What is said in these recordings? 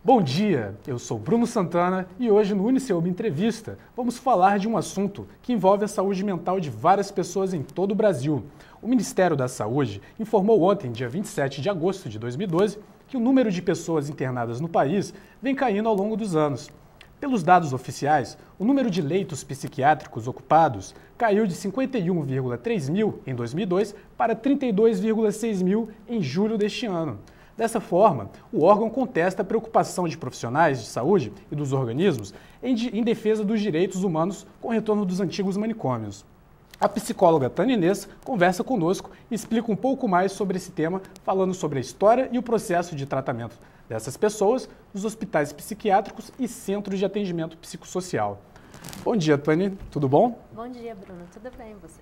Bom dia, eu sou Bruno Santana e hoje no Uniceuba Entrevista vamos falar de um assunto que envolve a saúde mental de várias pessoas em todo o Brasil. O Ministério da Saúde informou ontem, dia 27 de agosto de 2012, que o número de pessoas internadas no país vem caindo ao longo dos anos. Pelos dados oficiais, o número de leitos psiquiátricos ocupados caiu de 51,3 mil em 2002 para 32,6 mil em julho deste ano. Dessa forma, o órgão contesta a preocupação de profissionais de saúde e dos organismos em defesa dos direitos humanos com o retorno dos antigos manicômios. A psicóloga Tânia Inês conversa conosco e explica um pouco mais sobre esse tema, falando sobre a história e o processo de tratamento dessas pessoas nos hospitais psiquiátricos e centros de atendimento psicossocial. Bom dia, Tânia. Tudo bom? Bom dia, Bruno. Tudo bem, e você?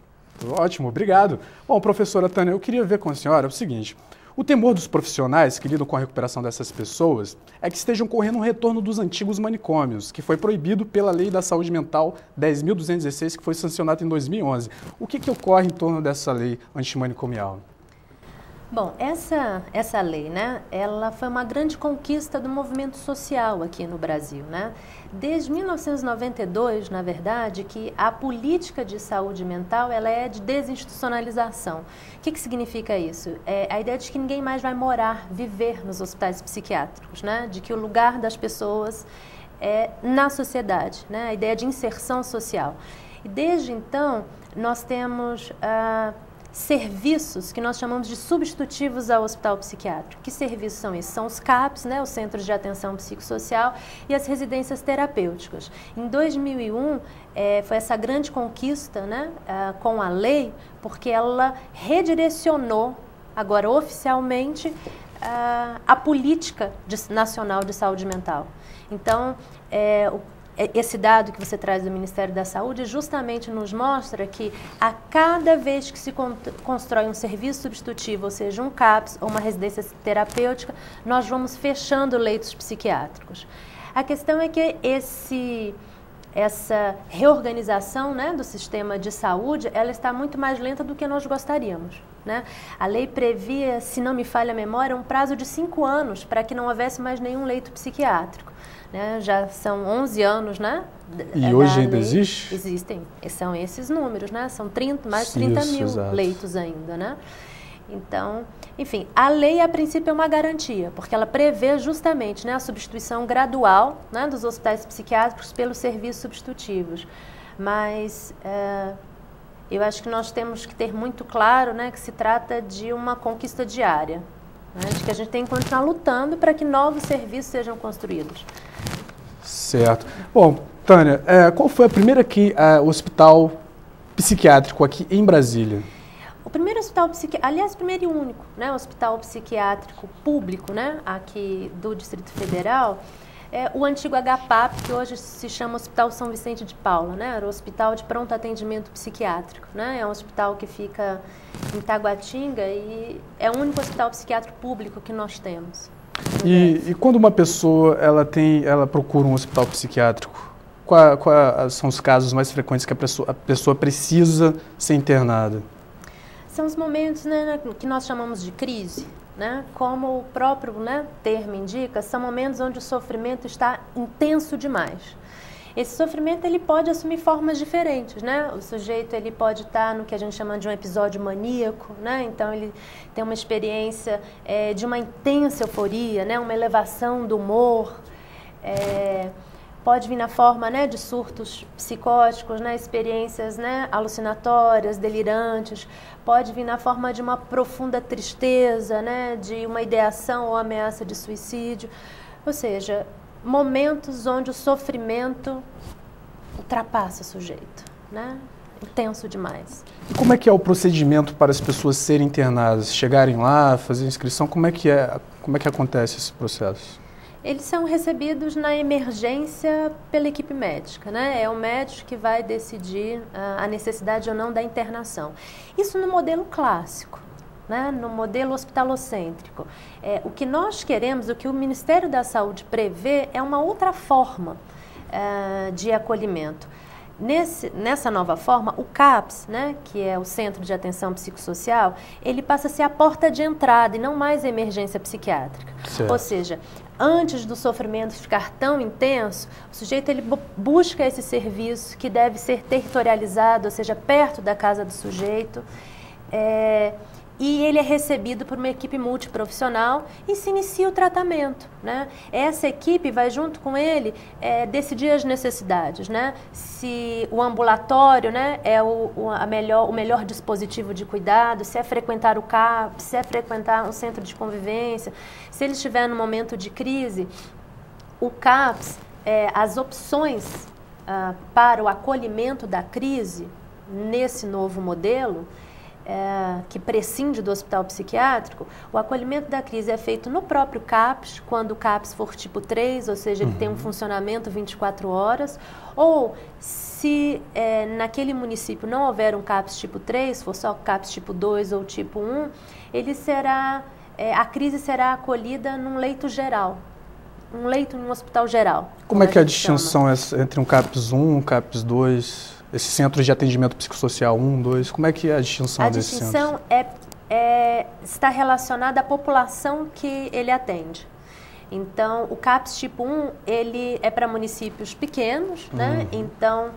Ótimo, obrigado. Bom, professora Tânia, eu queria ver com a senhora o seguinte. O temor dos profissionais que lidam com a recuperação dessas pessoas é que estejam correndo um retorno dos antigos manicômios, que foi proibido pela Lei da Saúde Mental 10.216, que foi sancionada em 2011. O que ocorre em torno dessa lei antimanicomial? Bom, essa lei, né, ela foi uma grande conquista do movimento social aqui no Brasil, né? Desde 1992, na verdade, que a política de saúde mental, ela é de desinstitucionalização. O que significa isso? É a ideia de que ninguém mais vai viver nos hospitais psiquiátricos, né? De que o lugar das pessoas é na sociedade, né? A ideia de inserção social. E desde então, nós temos serviços que nós chamamos de substitutivos ao hospital psiquiátrico. Que serviços são esses? São os CAPs, né, os Centros de Atenção Psicossocial, e as residências terapêuticas. Em 2001, foi essa grande conquista, né, com a lei, porque ela redirecionou, agora oficialmente, a política nacional de saúde mental. Então, esse dado que você traz do Ministério da Saúde justamente nos mostra que a cada vez que se constrói um serviço substitutivo, ou seja, um CAPS ou uma residência terapêutica, nós vamos fechando leitos psiquiátricos. A questão é que essa reorganização, né, do sistema de saúde, ela está muito mais lenta do que nós gostaríamos, né? A lei previa, se não me falha a memória, um prazo de 5 anos para que não houvesse mais nenhum leito psiquiátrico. Né? Já são 11 anos, né? E hoje ainda existe? Existem, são esses números, né? São mais de 30 mil exato. Leitos ainda, né? Então, enfim, a lei a princípio é uma garantia, porque ela prevê justamente, né, a substituição gradual, né, dos hospitais psiquiátricos pelos serviços substitutivos. Mas eu acho que nós temos que ter muito claro, né, que se trata de uma conquista diária, né, de que a gente tem que continuar lutando para que novos serviços sejam construídos. Certo. Bom, Tânia, qual foi a primeira hospital psiquiátrico aqui em Brasília? O primeiro hospital psiquiátrico, aliás, o primeiro e único, né, hospital psiquiátrico público, né, aqui do Distrito Federal, é o antigo HPAP, que hoje se chama Hospital São Vicente de Paula, né, era o Hospital de Pronto Atendimento Psiquiátrico, né, é um hospital que fica em Taguatinga e é o único hospital psiquiátrico público que nós temos. E quando uma pessoa ela procura um hospital psiquiátrico, quais são os casos mais frequentes que a pessoa precisa ser internada? São os momentos, né, que nós chamamos de crise, né? Como o próprio, né, termo indica, são momentos onde o sofrimento está intenso demais. Esse sofrimento ele pode assumir formas diferentes, né? O sujeito ele pode estar no que a gente chama de um episódio maníaco, né? Então ele tem uma experiência de uma intensa euforia, né? Uma elevação do humor. Pode vir na forma, né, de surtos psicóticos, né, experiências, né, alucinatórias, delirantes. Pode vir na forma de uma profunda tristeza, né, de uma ideação ou ameaça de suicídio. Ou seja, momentos onde o sofrimento ultrapassa o sujeito, né? Intenso demais. E como é que é o procedimento para as pessoas serem internadas? Chegarem lá, fazer inscrição, como é que acontece esse processo? Eles são recebidos na emergência pela equipe médica, né? É o médico que vai decidir a necessidade ou não da internação. Isso no modelo clássico, né? No modelo hospitalocêntrico. O que nós queremos, o que o Ministério da Saúde prevê é uma outra forma de acolhimento. Nessa nova forma, o CAPS, né, que é o Centro de Atenção Psicossocial, ele passa a ser a porta de entrada e não mais a emergência psiquiátrica. Certo. Ou seja, antes do sofrimento ficar tão intenso, o sujeito ele busca esse serviço que deve ser territorializado, ou seja, perto da casa do sujeito, e ele é recebido por uma equipe multiprofissional e se inicia o tratamento, né? Essa equipe vai junto com ele decidir as necessidades, né? Se o ambulatório, né, é o melhor dispositivo de cuidado, se é frequentar o CAPS, se é frequentar um centro de convivência. Se ele estiver no momento de crise, o CAPS, as opções para o acolhimento da crise nesse novo modelo, que prescinde do hospital psiquiátrico, o acolhimento da crise é feito no próprio CAPS, quando o CAPS for tipo 3, ou seja, ele tem um funcionamento 24 horas, ou se naquele município não houver um CAPS tipo 3, for só CAPS tipo 2 ou tipo 1, a crise será acolhida num leito geral, um leito em um hospital geral. Como é que é a distinção entre um CAPS 1 e um CAPS 2? Esses centros de atendimento psicossocial 1, 2, como é que é a distinção desses centros? A distinção está relacionada à população que ele atende. Então, o CAPS tipo 1, ele é para municípios pequenos, né? Então,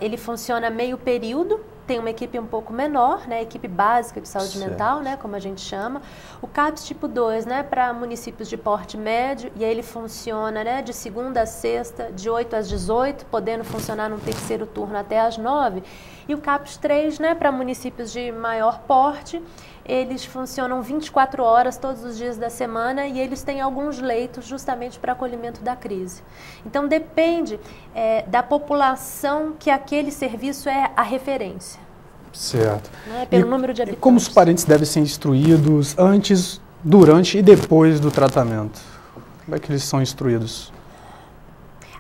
ele funciona meio período, tem uma equipe um pouco menor, né? Equipe básica de saúde mental, né? Como a gente chama. O CAPS tipo 2, né? Para municípios de porte médio, e aí ele funciona, né? De segunda a sexta, de 8 às 18, podendo funcionar num terceiro turno até às 9. E o CAPS 3, né? Para municípios de maior porte, eles funcionam 24 horas todos os dias da semana e eles têm alguns leitos justamente para acolhimento da crise. Então, depende da população que aquele serviço é a referência. Certo. Né? Pelo número de habitantes. Como os parentes devem ser instruídos antes, durante e depois do tratamento? Como é que eles são instruídos?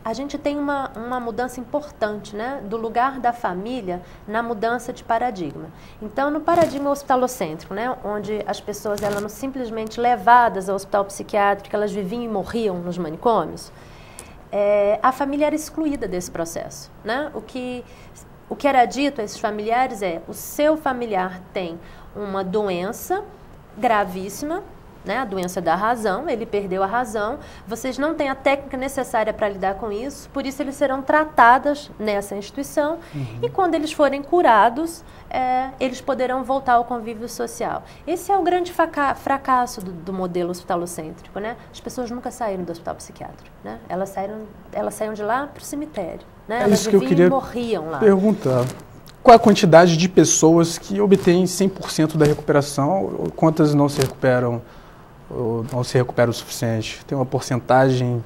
A gente tem uma mudança importante, né, do lugar da família na mudança de paradigma. Então, no paradigma hospitalocêntrico, né, onde as pessoas eram simplesmente levadas ao hospital psiquiátrico, elas viviam e morriam nos manicômios, a família era excluída desse processo, né? O que era dito a esses familiares o seu familiar tem uma doença gravíssima, né, a doença da razão, ele perdeu a razão, vocês não têm a técnica necessária para lidar com isso, por isso eles serão tratados nessa instituição e quando eles forem curados, eles poderão voltar ao convívio social. Esse é o grande fracasso do modelo hospitalocêntrico, né? As pessoas nunca saíram do hospital psiquiátrico, né? Elas saíram de lá para o cemitério, né? É elas isso que eu queria morriam lá. Perguntar. Qual a quantidade de pessoas que obtêm 100% da recuperação? Quantas não se recuperam? Ou não se recupera o suficiente? Tem uma porcentagem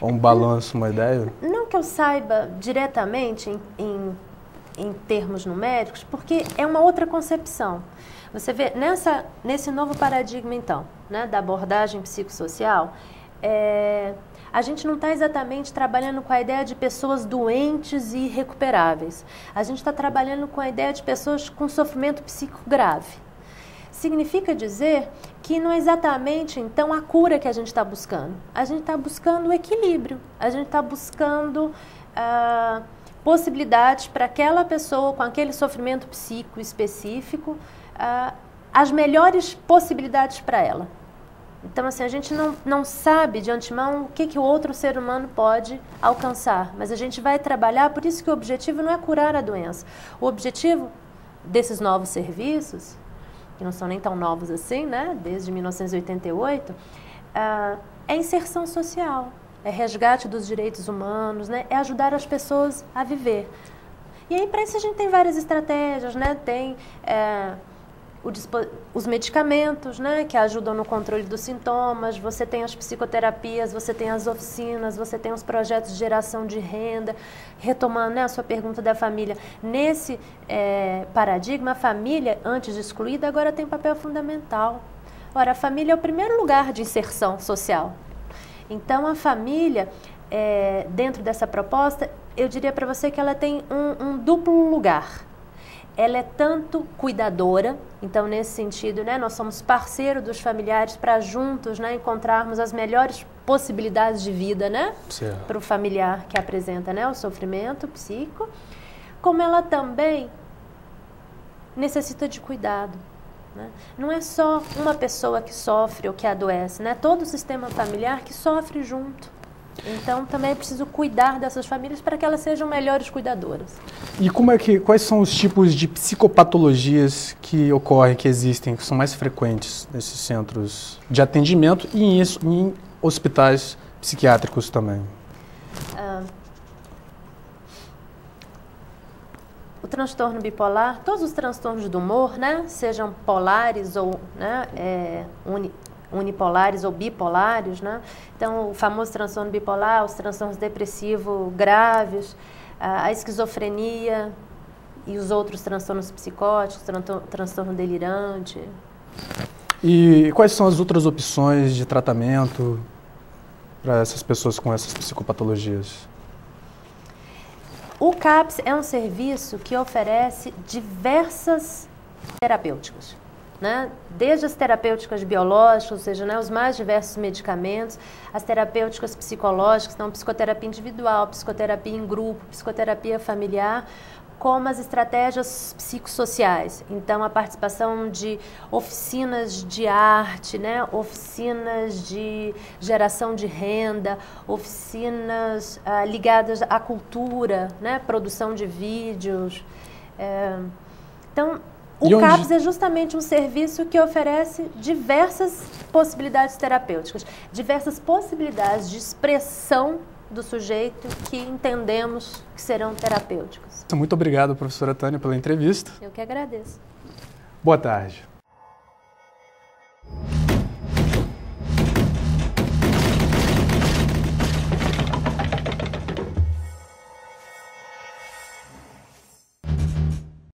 ou um balanço, uma ideia? Não que eu saiba diretamente em termos numéricos, porque é uma outra concepção. Você vê, nesse novo paradigma, então, né, da abordagem psicossocial, a gente não está exatamente trabalhando com a ideia de pessoas doentes e irrecuperáveis. A gente está trabalhando com a ideia de pessoas com sofrimento psíquico grave. Significa dizer que não é exatamente, então, a cura que a gente está buscando. A gente está buscando o equilíbrio, a gente está buscando possibilidades para aquela pessoa com aquele sofrimento psíquico específico, as melhores possibilidades para ela. Então, assim, a gente não sabe de antemão o que o outro ser humano pode alcançar, mas a gente vai trabalhar, por isso que o objetivo não é curar a doença. O objetivo desses novos serviços, que não são nem tão novos assim, né? Desde 1988, é inserção social, é resgate dos direitos humanos, né? É ajudar as pessoas a viver. E aí, para isso, a gente tem várias estratégias, né? Tem os medicamentos, né? Que ajudam no controle dos sintomas, você tem as psicoterapias, você tem as oficinas, você tem os projetos de geração de renda. Retomando, né, a sua pergunta da família, nesse paradigma, a família, antes de excluída, agora tem um papel fundamental. Ora, a família é o primeiro lugar de inserção social. Então, a família, dentro dessa proposta, eu diria para você que ela tem um duplo lugar. Ela é tanto cuidadora, então nesse sentido, né, nós somos parceiro dos familiares para juntos, né, encontrarmos as melhores possibilidades de vida, né, para o familiar que apresenta, né, o sofrimento psíquico, como ela também necessita de cuidado, né? Não é só uma pessoa que sofre ou que adoece, né? Todo o sistema familiar que sofre junto. Então, também é preciso cuidar dessas famílias para que elas sejam melhores cuidadoras. E quais são os tipos de psicopatologias que ocorrem, que existem, que são mais frequentes nesses centros de atendimento e em hospitais psiquiátricos também? O transtorno bipolar, todos os transtornos do humor, né, sejam polares ou, né, unipolares ou bipolares, né? Então, o famoso transtorno bipolar, os transtornos depressivos graves, a esquizofrenia e os outros transtornos psicóticos, transtorno delirante. E quais são as outras opções de tratamento para essas pessoas com essas psicopatologias? O CAPS é um serviço que oferece diversas terapêuticas, né? Desde as terapêuticas biológicas, ou seja, né, os mais diversos medicamentos, as terapêuticas psicológicas, então psicoterapia individual, psicoterapia em grupo, psicoterapia familiar, como as estratégias psicossociais. Então, a participação de oficinas de arte, né, oficinas de geração de renda, oficinas ligadas à cultura, né, produção de vídeos. Então, o CAPS é justamente um serviço que oferece diversas possibilidades terapêuticas, diversas possibilidades de expressão do sujeito que entendemos que serão terapêuticas. Muito obrigado, professora Tânia, pela entrevista. Eu que agradeço. Boa tarde.